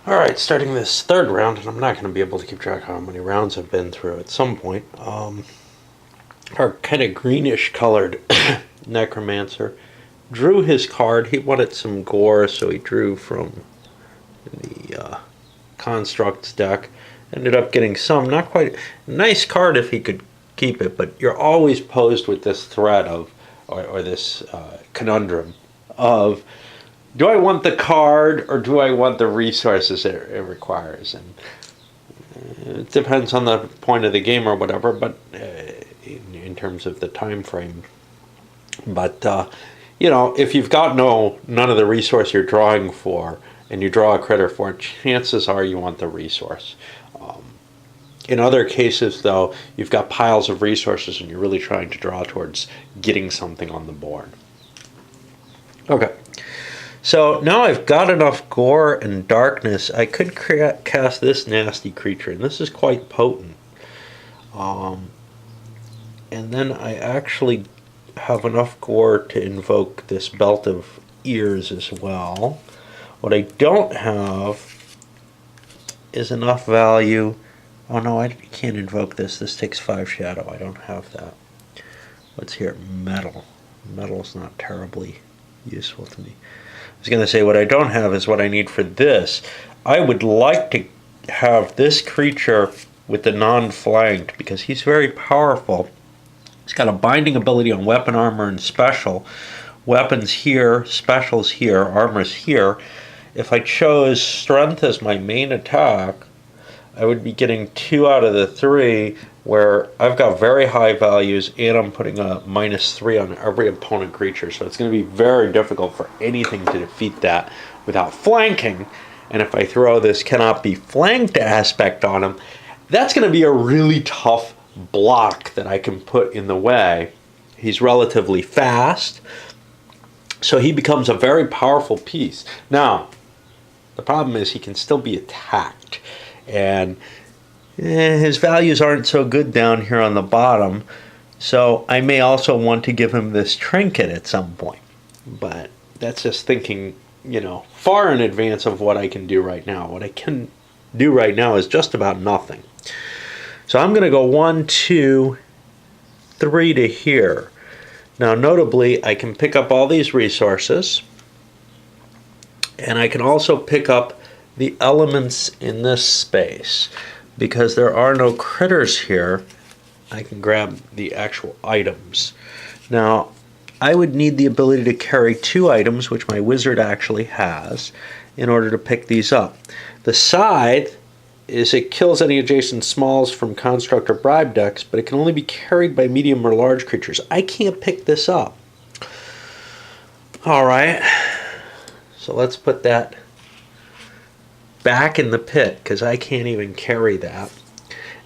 Alright, starting this third round, and I'm not going to be able to keep track of how many rounds I've been through at some point. Our kind of greenish colored Necromancer drew his card. He wanted some gore, so he drew from the Constructs deck. Ended up getting some, not quite nice card if he could keep it, but you're always posed with this threat of, or this conundrum of, do I want the card or do I want the resources it requires? And it depends on the point of the game or whatever, but in terms of the time frame. But you know, if you've got none of the resource you're drawing for, and you draw a critter for it, chances are you want the resource. In other cases, though, you've got piles of resources and you're really trying to draw towards getting something on the board. Okay. So now I've got enough gore and darkness, I could cast this nasty creature, and this is quite potent. And then I actually have enough gore to invoke this Belt of Ears as well. What I don't have is enough value. Oh no, I can't invoke this. This takes 5 shadow. I don't have that. What's here? Metal. Metal's not terribly useful to me. I was going to say what I don't have is what I need for this. I would like to have this creature with the non-flanked because he's very powerful. He's got a binding ability on weapon, armor, and special. Weapons here, specials here, armor's here. If I chose strength as my main attack, I would be getting 2 out of the 3 where I've got very high values and I'm putting a -3 on every opponent creature. So it's going to be very difficult for anything to defeat that without flanking. And if I throw this cannot be flanked aspect on him, that's going to be a really tough block that I can put in the way. He's relatively fast, so he becomes a very powerful piece. Now, the problem is he can still be attacked. And his values aren't so good down here on the bottom, so I may also want to give him this trinket at some point. But that's just thinking, you know, far in advance of what I can do right now. What I can do right now is just about nothing. So I'm going to go 1, 2, 3 to here. Now notably, I can pick up all these resources, and I can also pick up the elements in this space. Because there are no critters here, I can grab the actual items. Now, I would need the ability to carry 2 items, which my wizard actually has, in order to pick these up. The scythe is it kills any adjacent smalls from construct or bribe decks, but it can only be carried by medium or large creatures. I can't pick this up. Alright, so let's put that back in the pit, because I can't even carry that.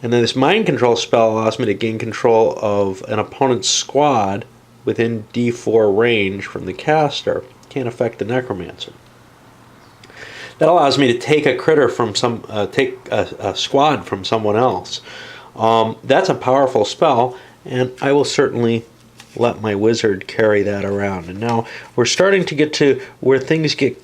And then this mind control spell allows me to gain control of an opponent's squad within D4 range from the caster. Can't affect the Necromancer. That allows me to take a critter from take a squad from someone else. That's a powerful spell, and I will certainly let my wizard carry that around. And now we're starting to get to where things get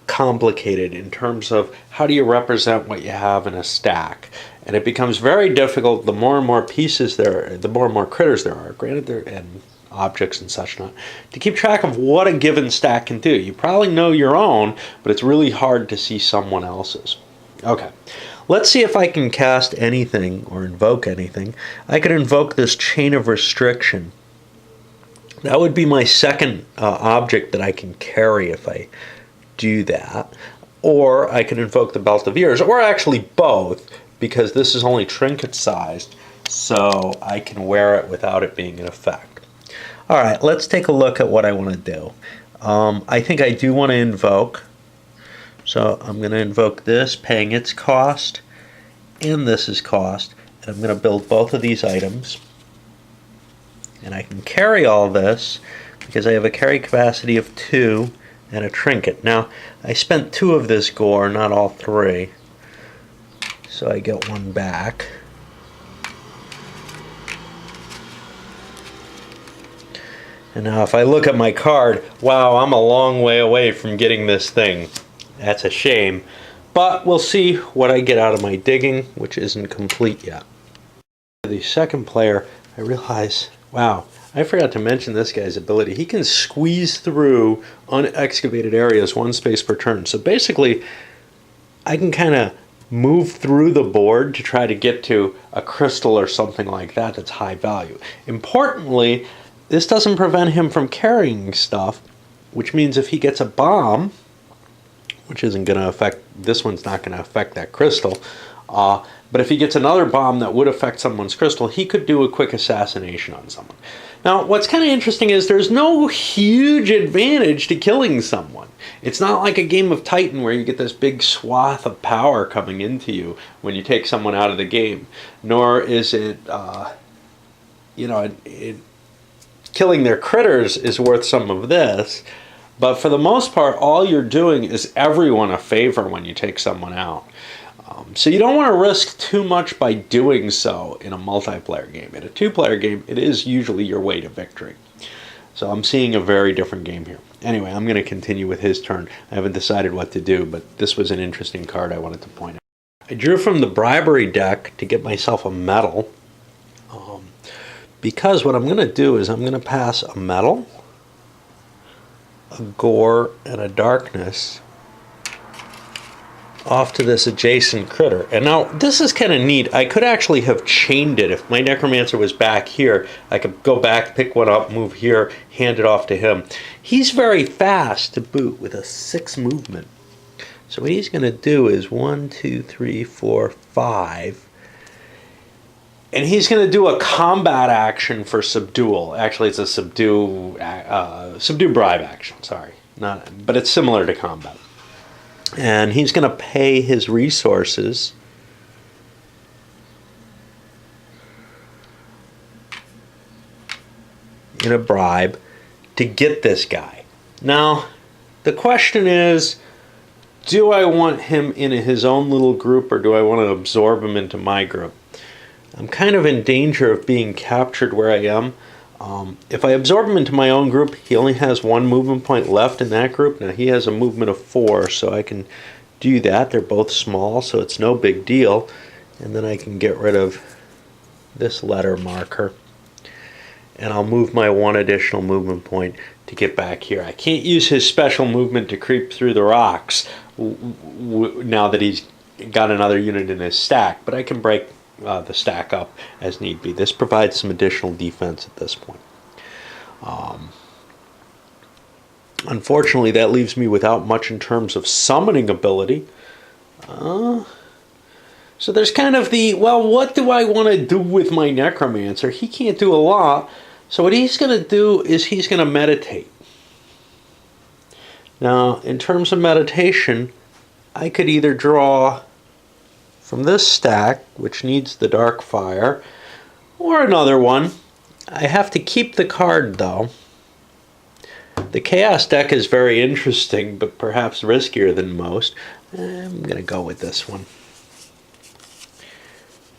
complicated in terms of how do you represent what you have in a stack. And it becomes very difficult the more and more pieces there are, the more and more critters there are, granted there, and objects and such not, to keep track of what a given stack can do. You probably know your own, but it's really hard to see someone else's. Okay, let's see if I can cast anything or invoke anything. I could invoke this Chain of Restriction. That would be my second object that I can carry if I do that. Or I can invoke the Belt of Ears, or actually both, because this is only trinket sized, so I can wear it without it being in effect. Alright, let's take a look at what I want to do. I think I do want to invoke, so I'm going to invoke this, paying its cost, and this is cost, and I'm going to build both of these items. And I can carry all this, because I have a carry capacity of 2, and a trinket. Now, I spent 2 of this gore, not all 3. So I get 1 back. And now if I look at my card, wow, I'm a long way away from getting this thing. That's a shame. But we'll see what I get out of my digging, which isn't complete yet. The second player, I realize, wow, I forgot to mention this guy's ability. He can squeeze through unexcavated areas one space per turn. So basically, I can kind of move through the board to try to get to a crystal or something like that that's high value. Importantly, this doesn't prevent him from carrying stuff, which means if he gets a bomb, which isn't going to affect, this one's not going to affect that crystal, but if he gets another bomb that would affect someone's crystal, he could do a quick assassination on someone. Now, what's kind of interesting is there's no huge advantage to killing someone. It's not like a game of Titan where you get this big swath of power coming into you when you take someone out of the game. Nor is it, killing their critters is worth some of this. But for the most part, all you're doing is everyone a favor when you take someone out. So you don't want to risk too much by doing so in a multiplayer game. In a two-player game, it is usually your way to victory. So I'm seeing a very different game here. Anyway, I'm going to continue with his turn. I haven't decided what to do, but this was an interesting card I wanted to point out. I drew from the bribery deck to get myself a medal. Because what I'm going to do is I'm going to pass a medal, a gore, and a darkness off to this adjacent critter. And now this is kind of neat. I could actually have chained it. If my necromancer was back here, I could go back, pick one up, move here, hand it off to him. He's very fast to boot with a 6 movement. So what he's going to do is 1, 2, 3, 4, 5. And he's going to do a combat action for subdual. Actually, it's a subdue bribe action, sorry. But it's similar to combat. And he's going to pay his resources in a bribe to get this guy. Now, the question is, do I want him in his own little group or do I want to absorb him into my group? I'm kind of in danger of being captured where I am. If I absorb him into my own group, he only has 1 movement point left in that group. Now he has a movement of 4, so I can do that. They're both small, so it's no big deal. And then I can get rid of this letter marker. And I'll move my 1 additional movement point to get back here. I can't use his special movement to creep through the rocks now that he's got another unit in his stack, but I can break the stack up as need be. This provides some additional defense at this point. Unfortunately, that leaves me without much in terms of summoning ability. So there's kind of the, well, what do I want to do with my necromancer? He can't do a lot. So what he's going to do is he's going to meditate. Now, in terms of meditation, I could either draw from this stack, which needs the dark fire, or another one. I have to keep the card though. The chaos deck is very interesting, but perhaps riskier than most. I'm going to go with this one.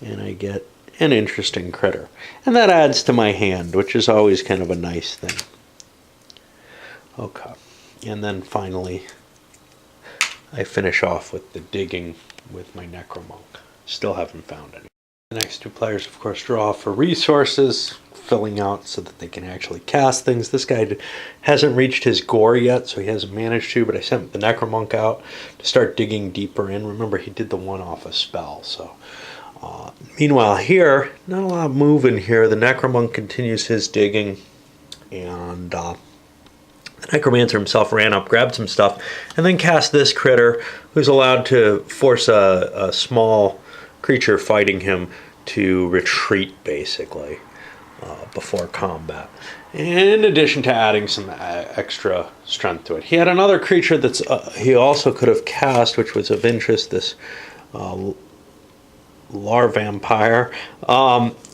And I get an interesting critter. And that adds to my hand, which is always kind of a nice thing. Okay. And then finally, I finish off with the digging with my Necromonk. Still haven't found any. The next 2 players, of course, draw for resources, filling out so that they can actually cast things. This guy hasn't reached his gore yet, so he hasn't managed to, but I sent the Necromonk out to start digging deeper in. Remember, he did the one off a spell, so... meanwhile here, not a lot of moving here. The Necromonk continues his digging, and the Necromancer himself ran up, grabbed some stuff, and then cast this critter, who's allowed to force a small creature fighting him to retreat, basically, before combat. In addition to adding some extra strength to it. He had another creature that's he also could have cast, which was of interest, this Larvampire,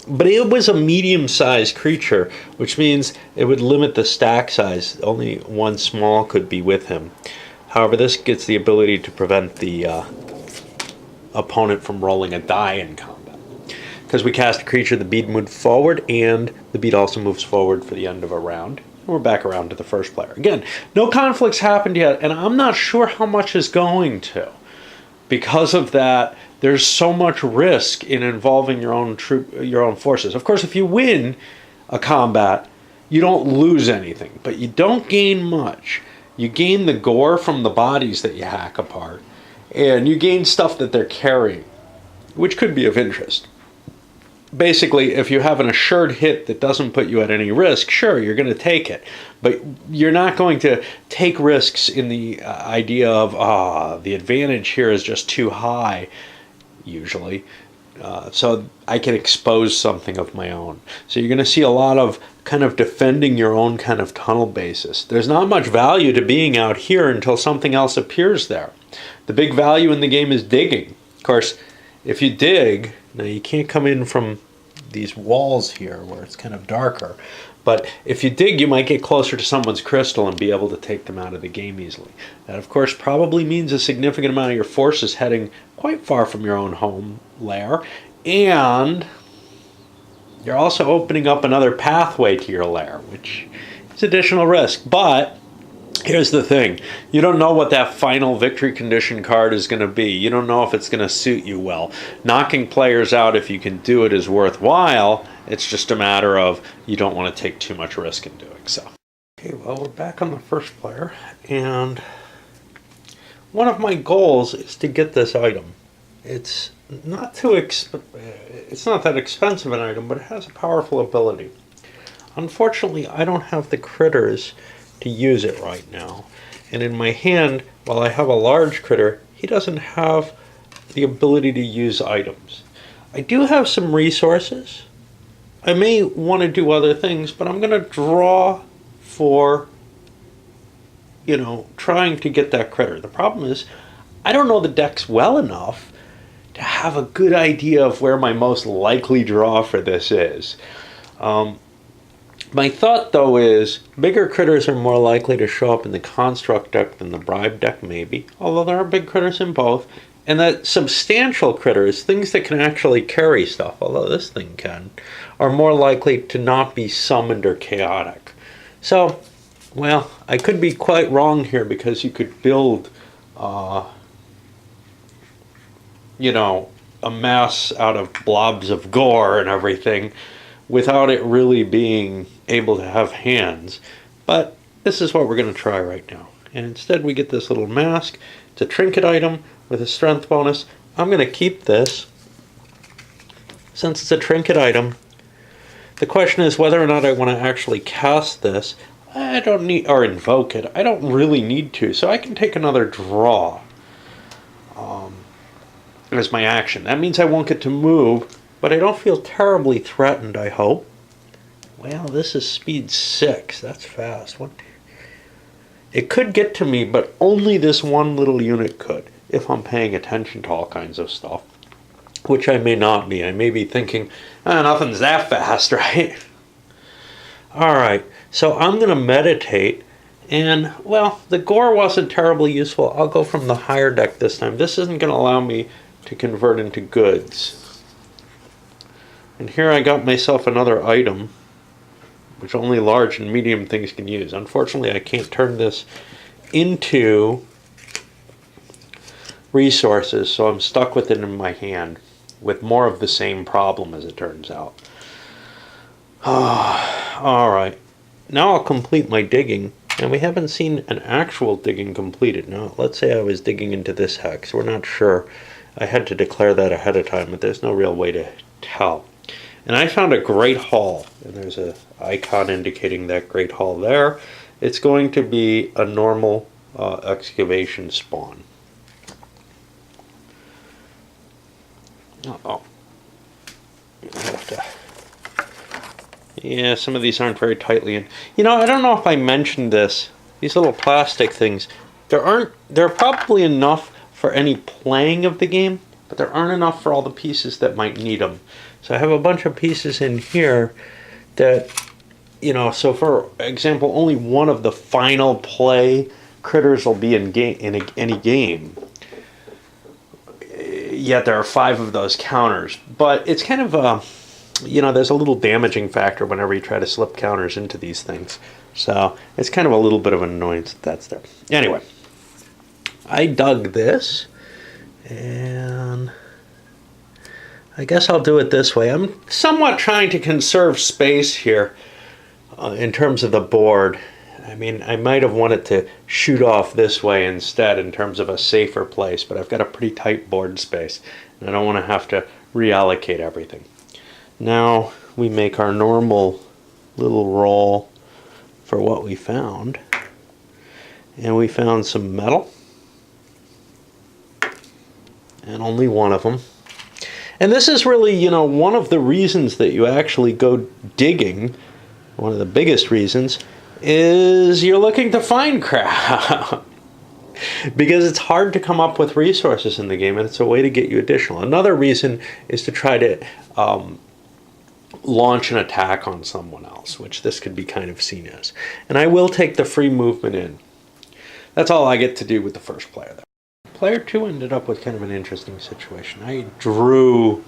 but it was a medium-sized creature, which means it would limit the stack size. Only one small could be with him. However, this gets the ability to prevent the opponent from rolling a die in combat. Because we cast a creature, the bead moved forward, and the bead also moves forward for the end of a round. And we're back around to the first player. Again, no conflicts happened yet, and I'm not sure how much is going to. because of that, there's so much risk in involving your own forces. Of course, if you win a combat, you don't lose anything, but you don't gain much. You gain the gore from the bodies that you hack apart, and you gain stuff that they're carrying, which could be of interest. Basically, if you have an assured hit that doesn't put you at any risk, sure, you're going to take it. But you're not going to take risks in the idea of, the advantage here is just too high, usually. So I can expose something of my own. So you're going to see a lot of kind of defending your own kind of tunnel basis. There's not much value to being out here until something else appears there. The big value in the game is digging. Of course, if you dig, now you can't come in from these walls here where it's kind of darker, but if you dig, you might get closer to someone's crystal and be able to take them out of the game easily. That, of course, probably means a significant amount of your forces heading quite far from your own home lair, and you're also opening up another pathway to your lair, which is additional risk. But here's the thing. You don't know what that final victory condition card is going to be. You don't know if it's going to suit you well. Knocking players out, if you can do it, is worthwhile. It's just a matter of you don't want to take too much risk in doing so. Okay, well, we're back on the first player, and one of my goals is to get this item. It's not that expensive an item, but it has a powerful ability. Unfortunately, I don't have the critters to use it right now. And in my hand, while I have a large critter, he doesn't have the ability to use items. I do have some resources. I may want to do other things, but I'm going to draw for, trying to get that critter. The problem is, I don't know the decks well enough to have a good idea of where my most likely draw for this is. My thought, though, is bigger critters are more likely to show up in the construct deck than the bribe deck, maybe, although there are big critters in both, and that substantial critters, things that can actually carry stuff, although this thing can, are more likely to not be summoned or chaotic. So, well, I could be quite wrong here, because you could build, a mess out of blobs of gore and everything, without it really being able to have hands. But this is what we're going to try right now. And instead we get this little mask. It's a trinket item with a strength bonus. I'm going to keep this. Since it's a trinket item, the question is whether or not I want to actually cast this. I don't need, or invoke it. I don't really need to, so I can take another draw as my action. That means I won't get to move, but I don't feel terribly threatened, I hope. Well, this is speed 6. That's fast. What? It could get to me, but only this one little unit could, if I'm paying attention to all kinds of stuff. Which I may not be. I may be thinking, nothing's that fast, right? Alright, so I'm going to meditate, and, well, the gore wasn't terribly useful. I'll go from the higher deck this time. This isn't going to allow me to convert into goods. And here I got myself another item, which only large and medium things can use. Unfortunately, I can't turn this into resources, so I'm stuck with it in my hand, with more of the same problem, as it turns out. Alright, now I'll complete my digging, and we haven't seen an actual digging completed. Now, let's say I was digging into this hex. We're not sure. I had to declare that ahead of time, but there's no real way to tell. And I found a great hall, and there's an icon indicating that great hall there. It's going to be a normal excavation spawn. Uh-oh. I have to... Yeah, some of these aren't very tightly in. I don't know if I mentioned this. These little plastic things, there are probably enough for any playing of the game, but there aren't enough for all the pieces that might need them. So I have a bunch of pieces in here that, so for example, only one of the final play critters will be in any game. Yet there are 5 of those counters. But it's kind of there's a little damaging factor whenever you try to slip counters into these things. So it's kind of a little bit of an annoyance that's there. Anyway, I dug this, And I guess I'll do it this way. I'm somewhat trying to conserve space here in terms of the board. I mean, I might have wanted to shoot off this way instead in terms of a safer place, but I've got a pretty tight board space, and I don't want to have to reallocate everything. Now we make our normal little roll for what we found. And we found some metal, and only one of them. And this is really, you know, one of the reasons that you actually go digging. One of the biggest reasons is you're looking to find crap. Because it's hard to come up with resources in the game, and it's a way to get you additional. Another reason is to try to launch an attack on someone else, which this could be kind of seen as. And I will take the free movement in. That's all I get to do with the first player, though. Player 2 ended up with kind of an interesting situation. I drew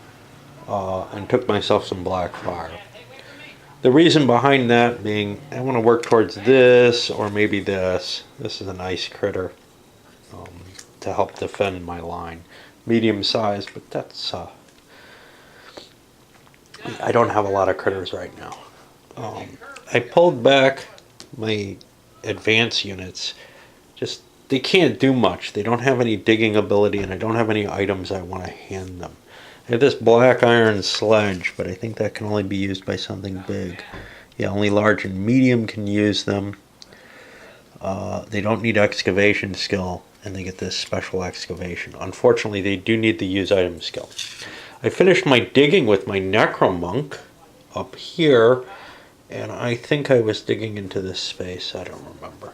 and took myself some black fire. The reason behind that being I want to work towards this or maybe this. This is a nice critter to help defend my line. Medium size, but that's... I don't have a lot of critters right now. I pulled back my advanced units. Just, they can't do much. They don't have any digging ability, and I don't have any items I want to hand them. I have this black iron sledge, but I think that can only be used by something big. Yeah, only large and medium can use them. They don't need excavation skill, and they get this special excavation. Unfortunately, they do need the use item skill. I finished my digging with my Necromonk up here, and I think I was digging into this space. I don't remember.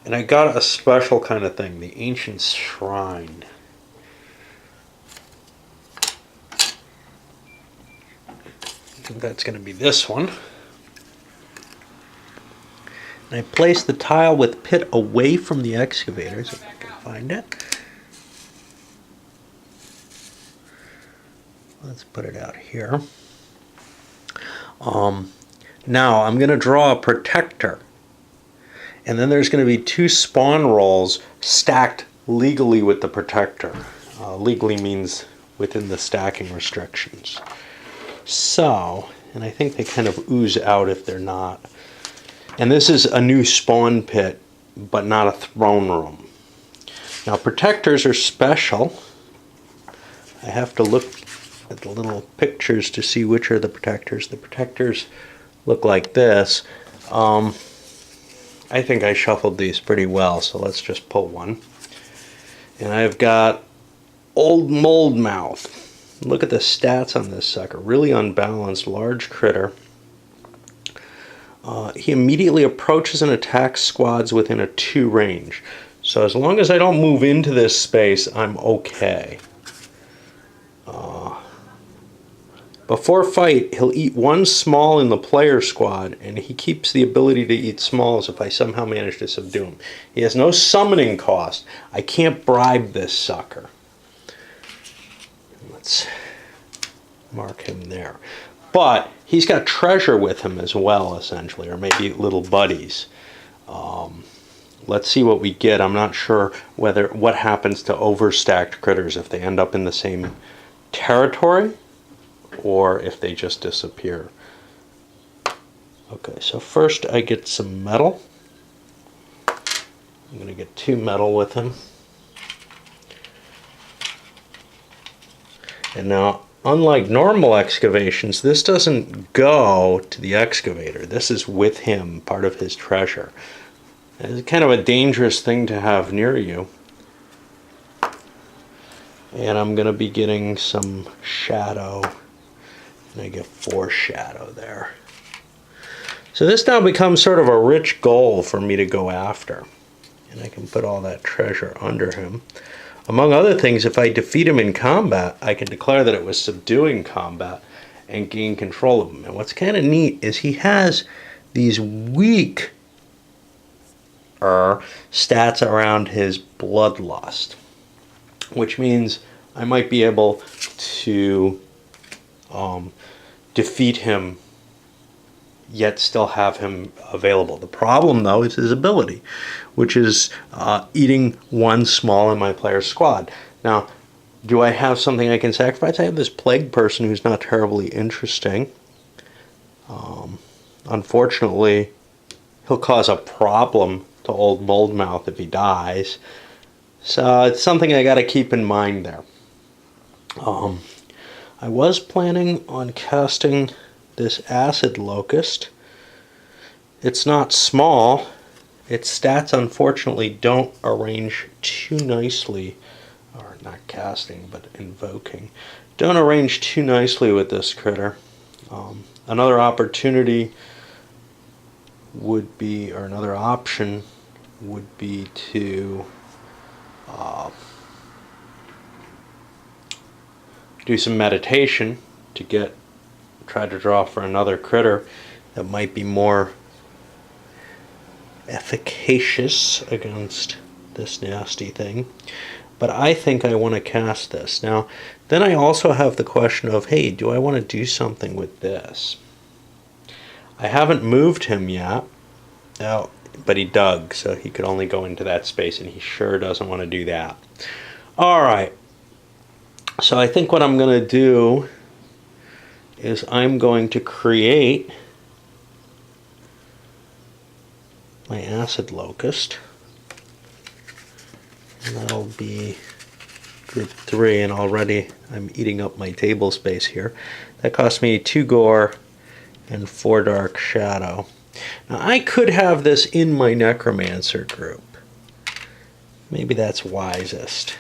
And I got a special kind of thing, the Ancient Shrine. I think that's going to be this one. And I placed the tile with pit away from the excavators, if I can find it. Let's put it out here. Now I'm going to draw a protector. And then there's going to be 2 spawn rolls stacked legally with the protector. Legally means within the stacking restrictions. So, and I think they kind of ooze out if they're not. And this is a new spawn pit, but not a throne room. Now protectors are special. I have to look at the little pictures to see which are the protectors. The protectors look like this. I think I shuffled these pretty well, so let's just pull one. And I've got Old Mold Mouth. Look at the stats on this sucker. Really unbalanced, large critter. He immediately approaches and attacks squads within a 2 range. So as long as I don't move into this space, I'm okay. Before fight, he'll eat 1 small in the player squad, and he keeps the ability to eat smalls if I somehow manage to subdue him. He has no summoning cost. I can't bribe this sucker. Let's mark him there. But he's got treasure with him as well, essentially, or maybe little buddies. Let's see what we get. I'm not sure what happens to overstacked critters if they end up in the same territory, or if they just disappear. Okay, so first I get some metal. I'm going to get 2 metal with him. And now, unlike normal excavations, this doesn't go to the excavator. This is with him, part of his treasure. It's kind of a dangerous thing to have near you. And I'm going to be getting some shadow. And I get 4 shadow there. So this now becomes sort of a rich goal for me to go after. And I can put all that treasure under him. Among other things, if I defeat him in combat, I can declare that it was subduing combat and gain control of him. And what's kind of neat is he has these weak stats around his bloodlust, which means I might be able to defeat him yet still have him available. The problem, though, is his ability, which is eating 1 small in my player's squad. Now, Do I have something I can sacrifice? I have this plague person who's not terribly interesting. Unfortunately, he'll cause a problem to old Moldmouth if he dies. So it's something I got to keep in mind there. I was planning on casting this Acid Locust. It's not small. Its stats, unfortunately, don't arrange too nicely, or not casting, but invoking, don't arrange too nicely with this critter. Another opportunity would be, or another option would be to do some meditation to try to draw for another critter that might be more efficacious against this nasty thing. But I think I want to cast this. Now, then I also have the question of, hey, do I want to do something with this? I haven't moved him yet. Now, but he dug, so he could only go into that space, and he sure doesn't want to do that. Alright. So I think what I'm going to do is I'm going to create my Acid Locust. And that'll be group 3, and already I'm eating up my table space here. That cost me 2 Gore and 4 Dark Shadow. Now I could have this in my Necromancer group. Maybe that's wisest.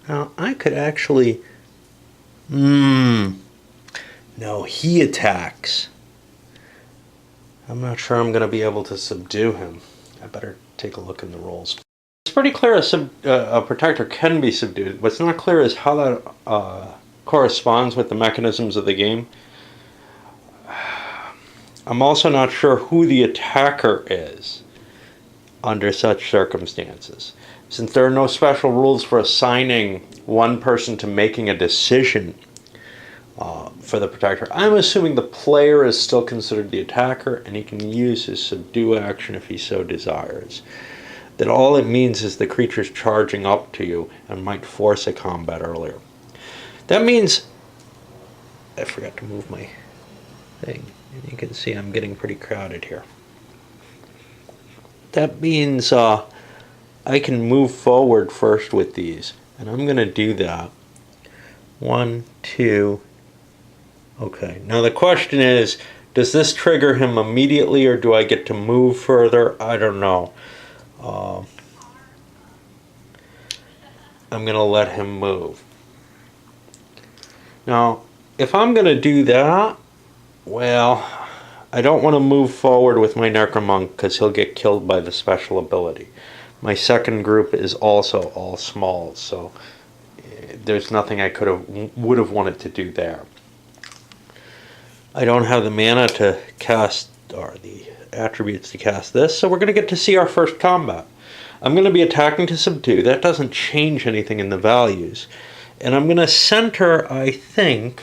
Now I could actually... No, he attacks. I'm not sure I'm going to be able to subdue him. I better take a look in the rules. It's pretty clear a protector can be subdued. What's not clear is how that corresponds with the mechanisms of the game. I'm also not sure who the attacker is under such circumstances. Since there are no special rules for assigning one person to making a decision for the protector, I'm assuming the player is still considered the attacker and he can use his subdue action if he so desires. That all it means is the creature's charging up to you and might force a combat earlier. That means... I forgot to move my thing. You can see I'm getting pretty crowded here. That means I can move forward first with these. And I'm going to do that. 1, 2... Okay, now the question is, does this trigger him immediately or do I get to move further? I don't know. I'm going to let him move. Now, if I'm going to do that, well, I don't want to move forward with my Necromonk because he'll get killed by the special ability. My second group is also all small, so there's nothing I would have wanted to do there. I don't have the mana to cast, or the attributes to cast this, so we're going to get to see our first combat. I'm going to be attacking to subdue. That doesn't change anything in the values. And I'm going to center, I think...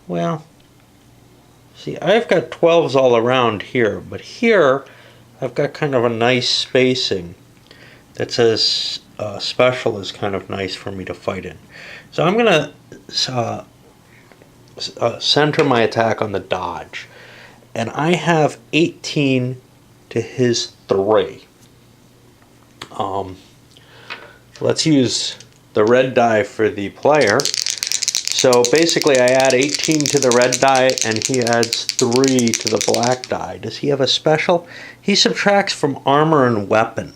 well, see, I've got 12s all around here, but here I've got kind of a nice spacing that says special is kind of nice for me to fight in. So I'm going to center my attack on the dodge. And I have 18 to his 3. Let's use the red die for the player. So basically I add 18 to the red die and he adds 3 to the black die. Does he have a special? He subtracts from armor and weapon.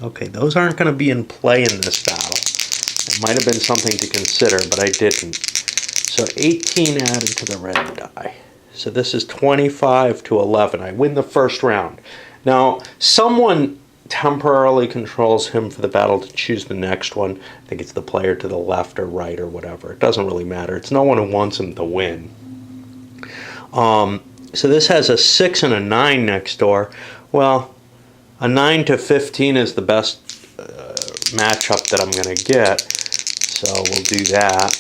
Okay, those aren't going to be in play in this battle. It might have been something to consider, but I didn't. So 18 added to the red die. So this is 25 to 11. I win the first round. Now, someone temporarily controls him for the battle to choose the next one. I think it's the player to the left or right or whatever. It doesn't really matter. It's no one who wants him to win. So this has a 6 and a 9 next door. Well, a 9 to 15 is the best matchup that I'm going to get. So we'll do that.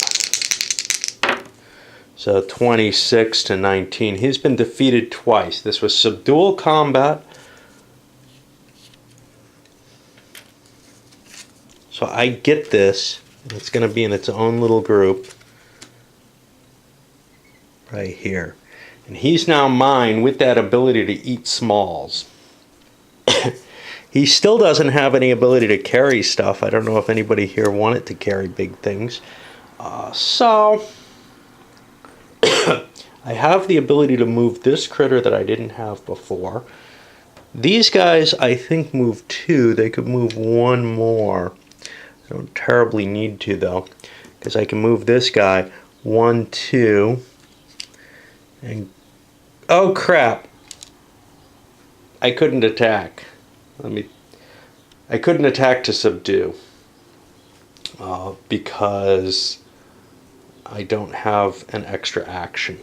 So 26 to 19. He's been defeated twice. This was subdual combat. So I get this. It's going to be in its own little group right here. And he's now mine with that ability to eat smalls. He still doesn't have any ability to carry stuff. I don't know if anybody here wanted to carry big things. So I have the ability to move this critter that I didn't have before. These guys, I think, move 2. They could move 1 more. I don't terribly need to, though, because I can move this guy 1, 2, and oh crap! I couldn't attack. I couldn't attack to subdue because I don't have an extra action.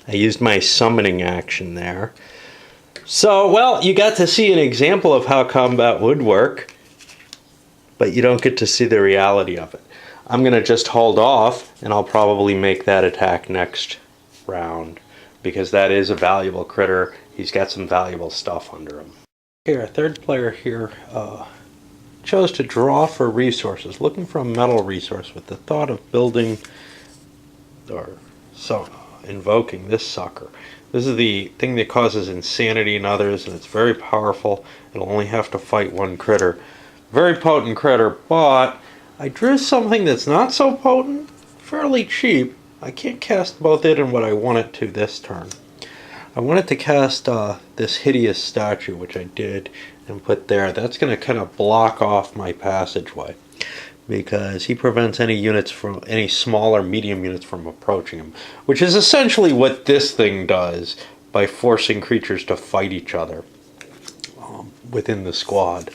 I used my summoning action there. So, well, you got to see an example of how combat would work, but you don't get to see the reality of it. I'm going to just hold off, and I'll probably make that attack next round, because that is a valuable critter. He's got some valuable stuff under him. Okay, our third player here chose to draw for resources, looking for a metal resource with the thought of building or invoking this sucker. This is the thing that causes insanity in others, and it's very powerful. It'll only have to fight 1 critter. Very potent critter, but I drew something that's not so potent, fairly cheap. I can't cast both it and what I want it to this turn. I wanted to cast this hideous statue, which I did and put there. That's going to kind of block off my passageway, because he prevents any units from any small or medium units from approaching him, which is essentially what this thing does by forcing creatures to fight each other within the squad.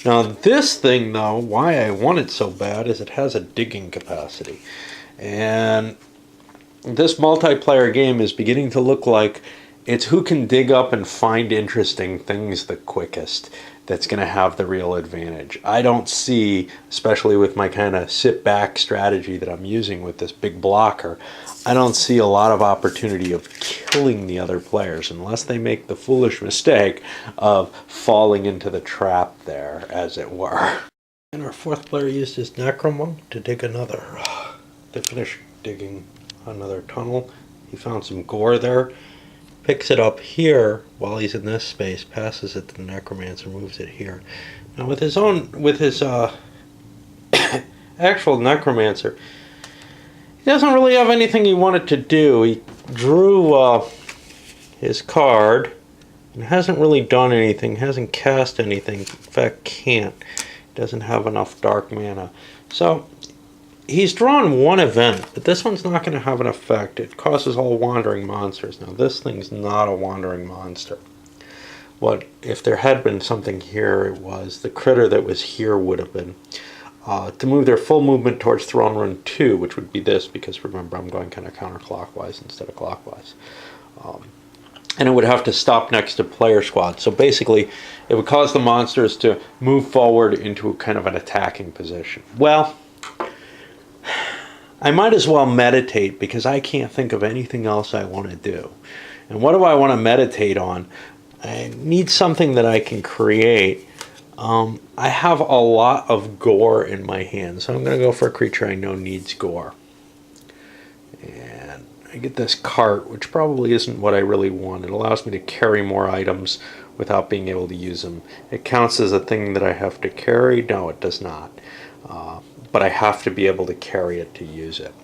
Now this thing, though, why I want it so bad is it has a digging capacity, and this multiplayer game is beginning to look like it's who can dig up and find interesting things the quickest that's going to have the real advantage. I don't see, especially with my kind of sit back strategy that I'm using with this big blocker, I don't see a lot of opportunity of killing the other players unless they make the foolish mistake of falling into the trap there, as it were. And our fourth player used his Necromunk to dig to finish digging another tunnel. He found some gore there. Picks it up here while he's in this space, passes it to the Necromancer, moves it here. Now with his actual Necromancer, he doesn't really have anything he wanted to do. He drew his card and hasn't really done anything, hasn't cast anything, in fact can't. Doesn't have enough dark mana. So he's drawn 1 event, but this one's not going to have an effect. It causes all wandering monsters. Now this thing's not a wandering monster. What if there had been something here, it was the critter that was here would have been to move their full movement towards Throne Room 2, which would be this, because remember I'm going kind of counterclockwise instead of clockwise. And it would have to stop next to player squad. So basically it would cause the monsters to move forward into kind of an attacking position. Well, I might as well meditate, because I can't think of anything else I want to do. And what do I want to meditate on? I need something that I can create. I have a lot of gore in my hand, so I'm going to go for a creature I know needs gore. And I get this cart, which probably isn't what I really want. It allows me to carry more items without being able to use them. It counts as a thing that I have to carry? No, it does not. But I have to be able to carry it to use it.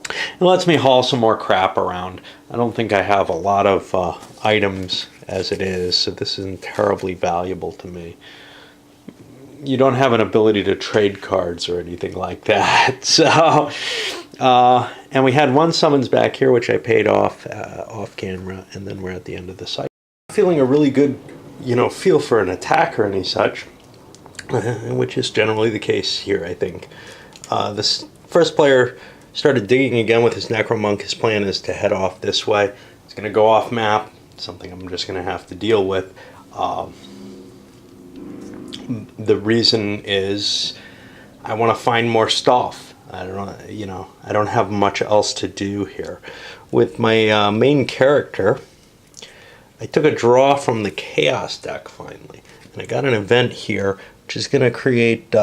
It lets me haul some more crap around. I don't think I have a lot of items as it is, so this isn't terribly valuable to me. You don't have an ability to trade cards or anything like that. So, and we had 1 summons back here, which I paid off camera, and then we're at the end of the cycle. Feeling a really good, feel for an attack or any such. Which is generally the case here, I think. This first player started digging again with his Necromunk. His plan is to head off this way. It's going to go off map, something I'm just going to have to deal with. The reason is I want to find more stuff. I don't, I don't have much else to do here. With my main character, I took a draw from the Chaos deck finally, and I got an event here which is going to create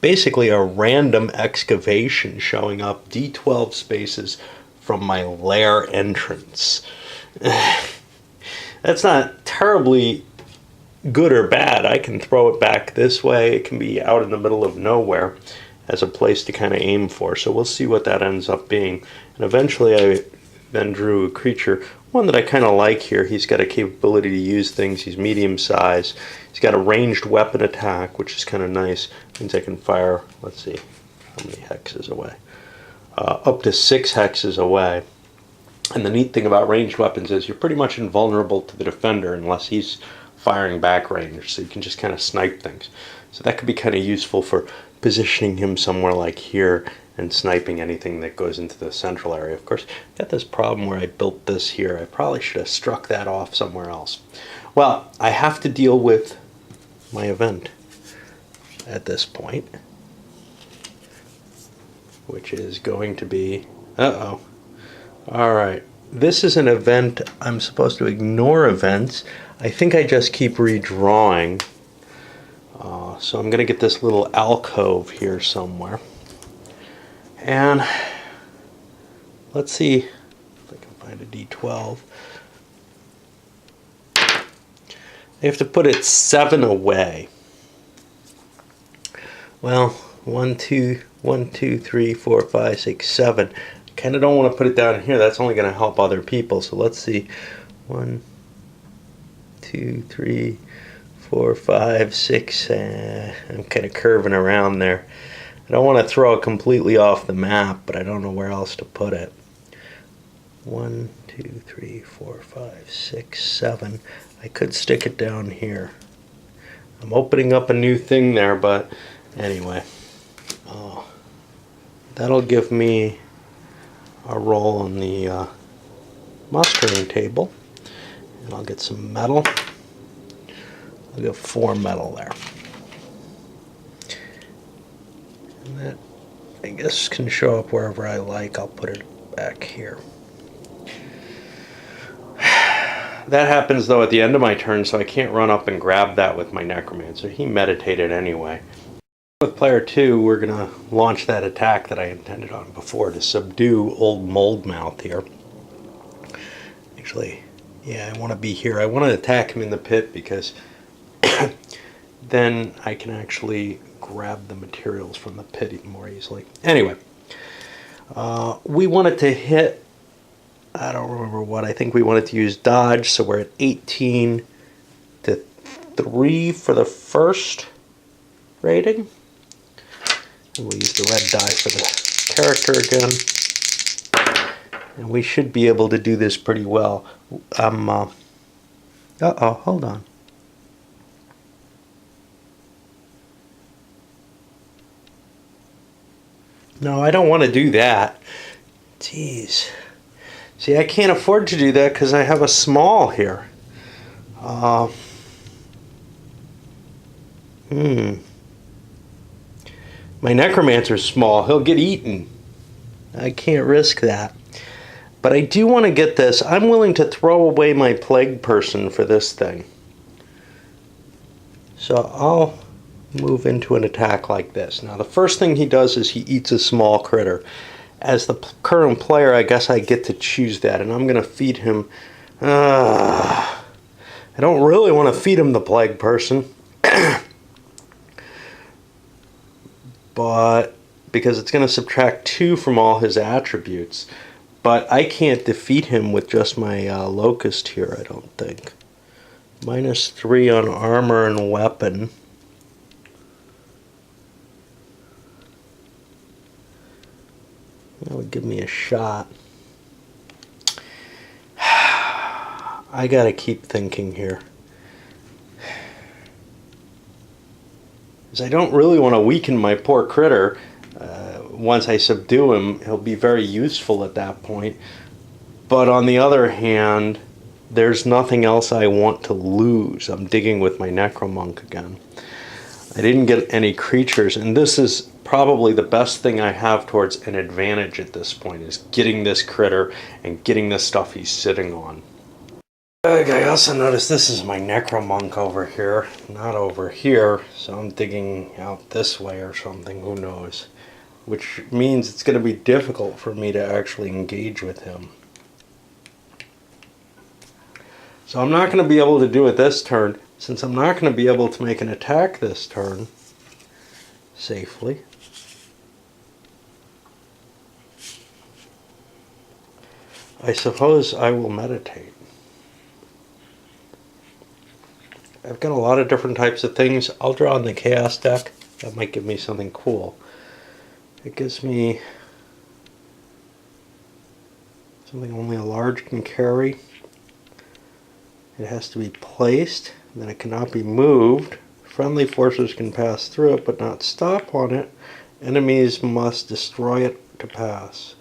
basically a random excavation showing up D12 spaces from my lair entrance. That's not terribly good or bad. I can throw it back this way. It can be out in the middle of nowhere as a place to kind of aim for. So we'll see what that ends up being. And eventually I then drew a creature, one that I kind of like here. He's got a capability to use things. He's medium size. He's got a ranged weapon attack, which is kind of nice. Means I can fire, let's see, how many hexes away? Up to 6 hexes away. And the neat thing about ranged weapons is you're pretty much invulnerable to the defender unless he's firing back range, so you can just kind of snipe things. So that could be kind of useful for positioning him somewhere like here and sniping anything that goes into the central area. Of course, I got this problem where I built this here. I probably should have struck that off somewhere else. Well, I have to deal with my event at this point, which is going to be, all right, this is an event. I'm supposed to ignore events. I think I just keep redrawing. So I'm going to get this little alcove here somewhere. And let's see if I can find a D12. I have to put it 7 away. Well, 1, 2, 3, 4, 5, 6, 7. I kind of don't want to put it down here. That's only going to help other people. So let's see. 1, 2, 3, 4, 5, 6. I'm kind of curving around there. I don't want to throw it completely off the map, but I don't know where else to put it. 1, 2, 3, 4, 5, 6, 7. I could stick it down here. I'm opening up a new thing there, but anyway. That'll give me a roll on the mustering table. And I'll get some metal. I'll get 4 metal there. And that, I guess, can show up wherever I like. I'll put it back here. That happens, though, at the end of my turn, so I can't run up and grab that with my Necromancer. He meditated anyway. With player 2, we're going to launch that attack that I intended on before to subdue old Moldmouth here. Actually, yeah, I want to be here. I want to attack him in the pit because then I can actually grab the materials from the pit even more easily. Anyway, we wanted to hit, I don't remember what, I think we wanted to use dodge, so we're at 18 to 3 for the first rating. And we'll use the red die for the character again. And we should be able to do this pretty well. Uh-oh, hold on. No, I don't want to do that. Jeez. See, I can't afford to do that because I have a small here. My Necromancer's small. He'll get eaten. I can't risk that. But I do want to get this. I'm willing to throw away my Plague Person for this thing. So I'll move into an attack like this. Now the first thing he does is he eats a small critter. As the current player, I guess I get to choose that, and I'm going to feed him. I don't really want to feed him the Plague Person. But because it's going to subtract 2 from all his attributes. But I can't defeat him with just my Locust here, I don't think. -3 on armor and weapon. That would give me a shot. I gotta keep thinking here. Because I don't really want to weaken my poor critter. Once I subdue him, he'll be very useful at that point. But on the other hand, there's nothing else I want to lose. I'm digging with my Necromonk again. I didn't get any creatures, and this is probably the best thing I have towards an advantage at this point, is getting this critter and getting the stuff he's sitting on. Okay, I also noticed this is my Necromunk over here, not over here, so I'm digging out this way or something, who knows. Which means it's going to be difficult for me to actually engage with him. So I'm not going to be able to do it this turn, since I'm not going to be able to make an attack this turn safely. I suppose I will meditate. I've got a lot of different types of things. I'll draw on the Chaos deck. That might give me something cool. It gives me something only a large can carry. It has to be placed, then it cannot be moved. Friendly forces can pass through it but not stop on it. Enemies must destroy it to pass.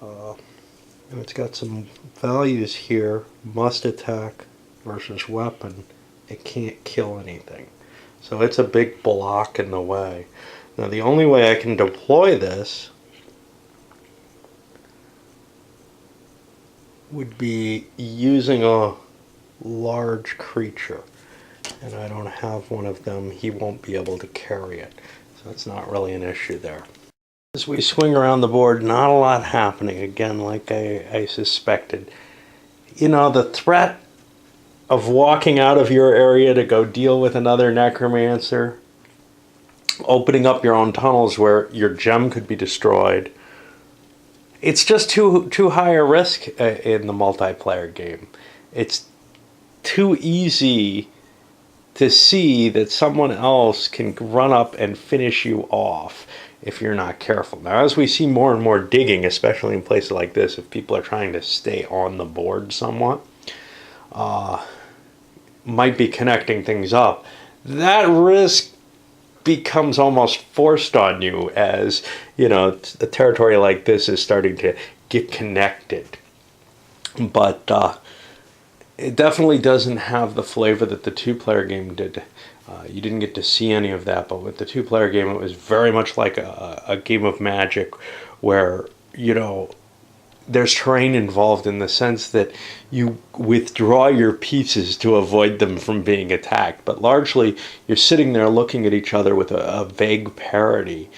And it's got some values here. Must attack versus weapon. It can't kill anything. So it's a big block in the way. Now the only way I can deploy this would be using a large creature. And I don't have one of them. He won't be able to carry it. So it's not really an issue there. As we swing around the board, not a lot happening. Again, like I suspected. You know, the threat of walking out of your area to go deal with another necromancer, opening up your own tunnels where your gem could be destroyed, it's just too high a risk in the multiplayer game. It's too easy to see that someone else can run up and finish you off if you're not careful. Now, as we see more and more digging, especially in places like this, if people are trying to stay on the board somewhat, might be connecting things up, that risk becomes almost forced on you as, you know, a territory like this is starting to get connected. But it definitely doesn't have the flavor that the two-player game did. You didn't get to see any of that, but with the two-player game, it was very much like a game of Magic where, you know, there's terrain involved in the sense that you withdraw your pieces to avoid them from being attacked. But largely, you're sitting there looking at each other with a vague parity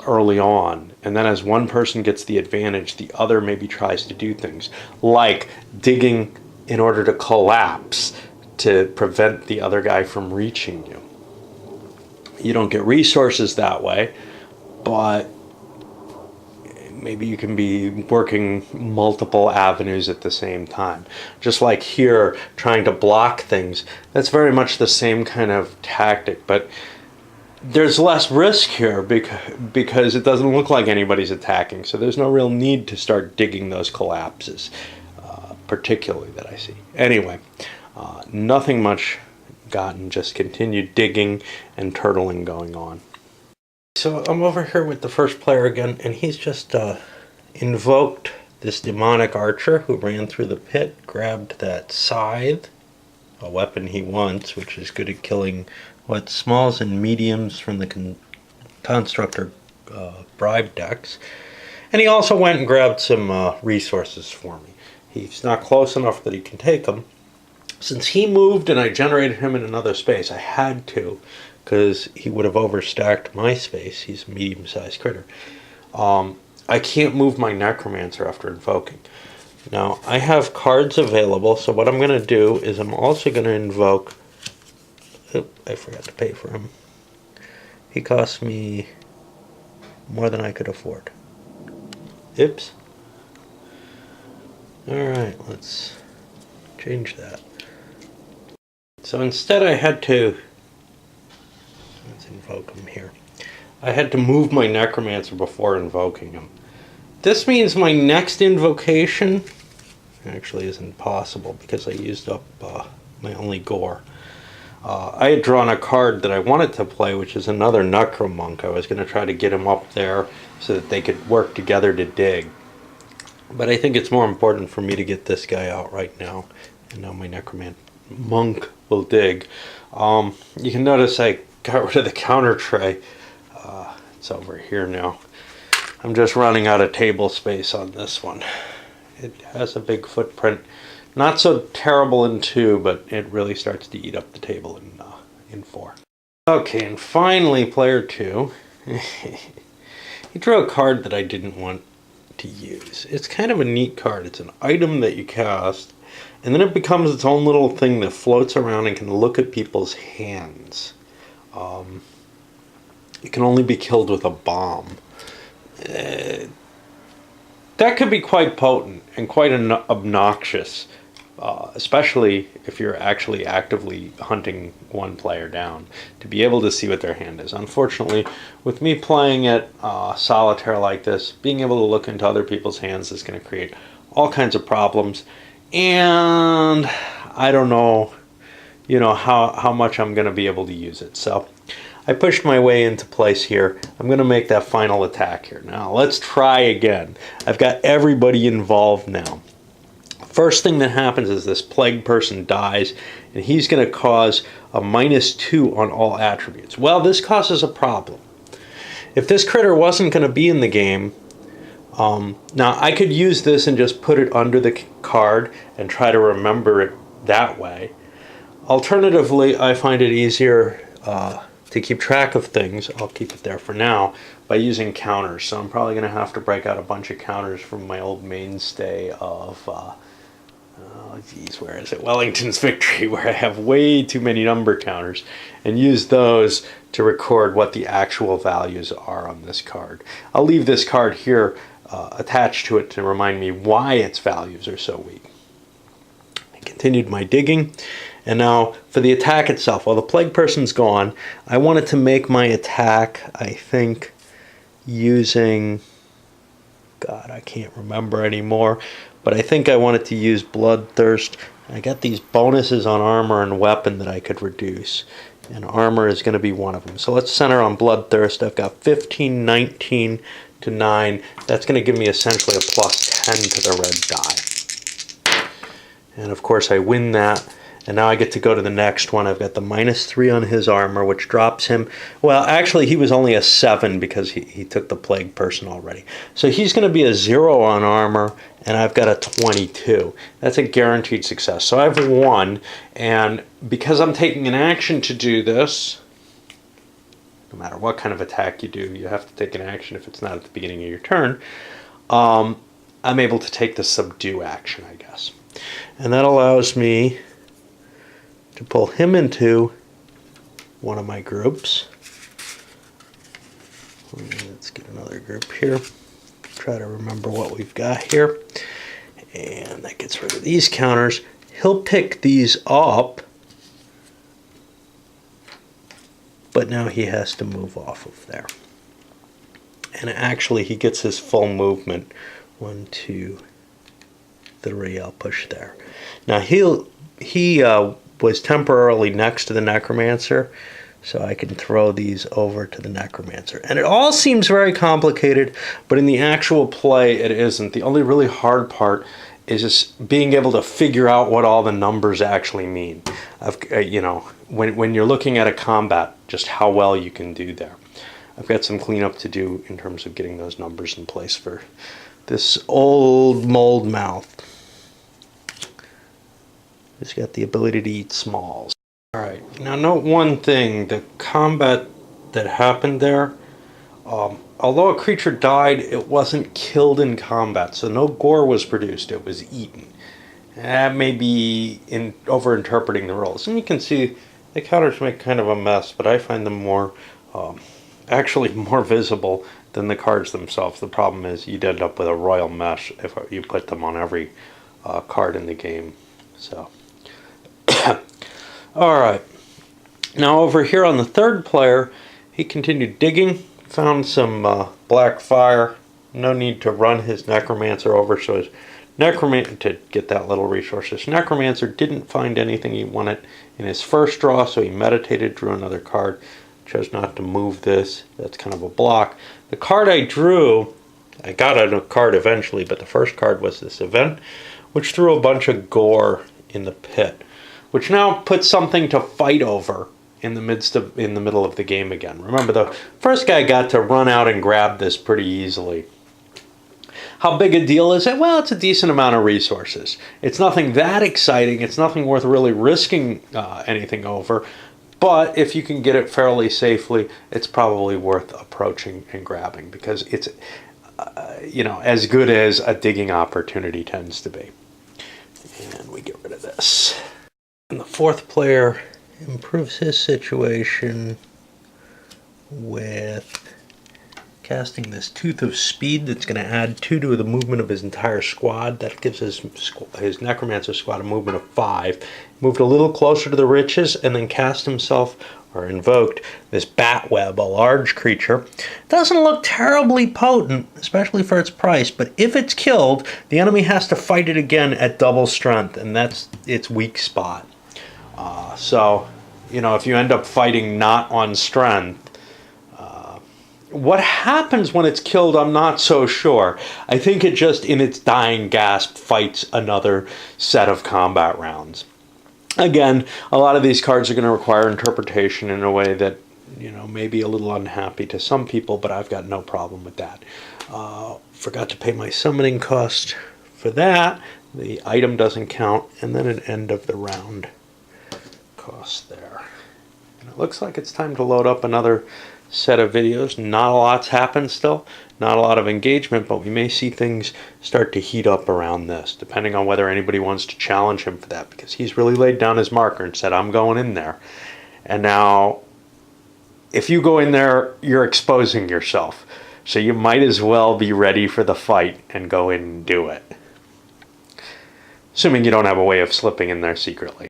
early on. And then as one person gets the advantage, the other maybe tries to do things like digging in order to collapse to prevent the other guy from reaching you. You don't get resources that way, but maybe you can be working multiple avenues at the same time. Just like here, trying to block things, that's very much the same kind of tactic, but there's less risk here because it doesn't look like anybody's attacking, so there's no real need to start digging those collapses, particularly that I see. Anyway, nothing much gotten, just continued digging and turtling going on. So I'm over here with the first player again, and he's just invoked this demonic archer who ran through the pit, grabbed that scythe, a weapon he wants, which is good at killing what smalls and mediums from the constructor bribe decks. And he also went and grabbed some resources for me. He's not close enough that he can take them. Since he moved and I generated him in another space, I had to, because he would have overstacked my space. He's a medium-sized critter. I can't move my Necromancer after invoking. Now, I have cards available, so what I'm going to do is I'm also going to invoke... Oop, I forgot to pay for him. He cost me more than I could afford. Oops. Alright, let's change that. So instead I had to... Let's invoke him here. I had to move my Necromancer before invoking him. This means my next invocation actually isn't possible because I used up my only gore. I had drawn a card that I wanted to play, which is another Necromunk. I was going to try to get him up there so that they could work together to dig. But I think it's more important for me to get this guy out right now. And now my Necromancer monk will dig. You can notice I got rid of the counter tray. It's over here now. I'm just running out of table space on this one. It has a big footprint. Not so terrible in 2, but it really starts to eat up the table in 4. Okay, and finally, player 2. He drew a card that I didn't want to use. It's kind of a neat card. It's an item that you cast, and then it becomes its own little thing that floats around and can look at people's hands. It can only be killed with a bomb. That could be quite potent and quite obnoxious, especially if you're actually actively hunting one player down, to be able to see what their hand is. Unfortunately, with me playing it solitaire like this, being able to look into other people's hands is going to create all kinds of problems, and I don't know, how much I'm going to be able to use it. So I pushed my way into place here. I'm going to make that final attack here. Now, let's try again. I've got everybody involved now. First thing that happens is this plague person dies, and he's going to cause a -2 on all attributes. Well, this causes a problem. If this critter wasn't going to be in the game, now I could use this and just put it under the card and try to remember it that way. Alternatively, I find it easier to keep track of things. I'll keep it there for now by using counters. So I'm probably going to have to break out a bunch of counters from my old mainstay of, where is it? Wellington's Victory, where I have way too many number counters, and use those to record what the actual values are on this card. I'll leave this card here attached to it to remind me why its values are so weak. I continued my digging. And now for the attack itself, while the plague person's gone, I wanted to make my attack, I think, using, God, I can't remember anymore, but I think I wanted to use Bloodthirst. I got these bonuses on armor and weapon that I could reduce, and armor is going to be one of them. So let's center on Bloodthirst. I've got 15, 19 to 9. That's going to give me essentially a +10 to the red die. And of course I win that. And now I get to go to the next one. I've got the -3 on his armor, which drops him. Well, actually, he was only a 7 because he took the plague person already. So he's going to be a 0 on armor, and I've got a 22. That's a guaranteed success. So I've won, and because I'm taking an action to do this, no matter what kind of attack you do, you have to take an action if it's not at the beginning of your turn, I'm able to take the subdue action, I guess. And that allows me to pull him into one of my groups. Let's get another group here. Try to remember what we've got here. And that gets rid of these counters. He'll pick these up, but now he has to move off of there. And actually he gets his full movement. 1, 2, 3, I'll push there. Now he was temporarily next to the Necromancer, so I can throw these over to the Necromancer. And it all seems very complicated, but in the actual play it isn't. The only really hard part is just being able to figure out what all the numbers actually mean. When you're looking at a combat, just how well you can do there. I've got some cleanup to do in terms of getting those numbers in place for this old mold mouth. It's got the ability to eat smalls. Alright, now note one thing. The combat that happened there, although a creature died, it wasn't killed in combat, so no gore was produced, it was eaten. That may be over-interpreting the rules. And you can see the counters make kind of a mess, but I find them actually more visible than the cards themselves. The problem is you'd end up with a royal mess if you put them on every card in the game. So. Alright, now over here on the third player, he continued digging, found some black fire. No need to run his Necromancer over, so his Necromancer, to get that little resource, his Necromancer didn't find anything he wanted in his first draw, so he meditated, drew another card, chose not to move this. That's kind of a block. The card I drew, I got a card eventually, but the first card was this event, which threw a bunch of gore in the pit. which now puts something to fight over in the middle of the game again. Remember, the first guy got to run out and grab this pretty easily. How big a deal is it? Well, it's a decent amount of resources. It's nothing that exciting. It's nothing worth really risking anything over. But if you can get it fairly safely, it's probably worth approaching and grabbing, because it's, as good as a digging opportunity tends to be. And we get rid of this. And the fourth player improves his situation with casting this Tooth of Speed that's going to add 2 to the movement of his entire squad. That gives his Necromancer squad a movement of 5. Moved a little closer to the riches, and then cast himself, or invoked, this Bat Web, a large creature. Doesn't look terribly potent, especially for its price, but if it's killed, the enemy has to fight it again at double strength, and that's its weak spot. So, if you end up fighting not on strength, what happens when it's killed, I'm not so sure. I think it just, in its dying gasp, fights another set of combat rounds. Again, a lot of these cards are going to require interpretation in a way that, may be a little unhappy to some people, but I've got no problem with that. Forgot to pay my summoning cost for that. The item doesn't count, and then an end of the round cost there. And it looks like it's time to load up another set of videos. Not a lot's happened still, not a lot of engagement, but we may see things start to heat up around this, depending on whether anybody wants to challenge him for that, because he's really laid down his marker and said, I'm going in there. And now, if you go in there, you're exposing yourself, so you might as well be ready for the fight and go in and do it, assuming you don't have a way of slipping in there secretly.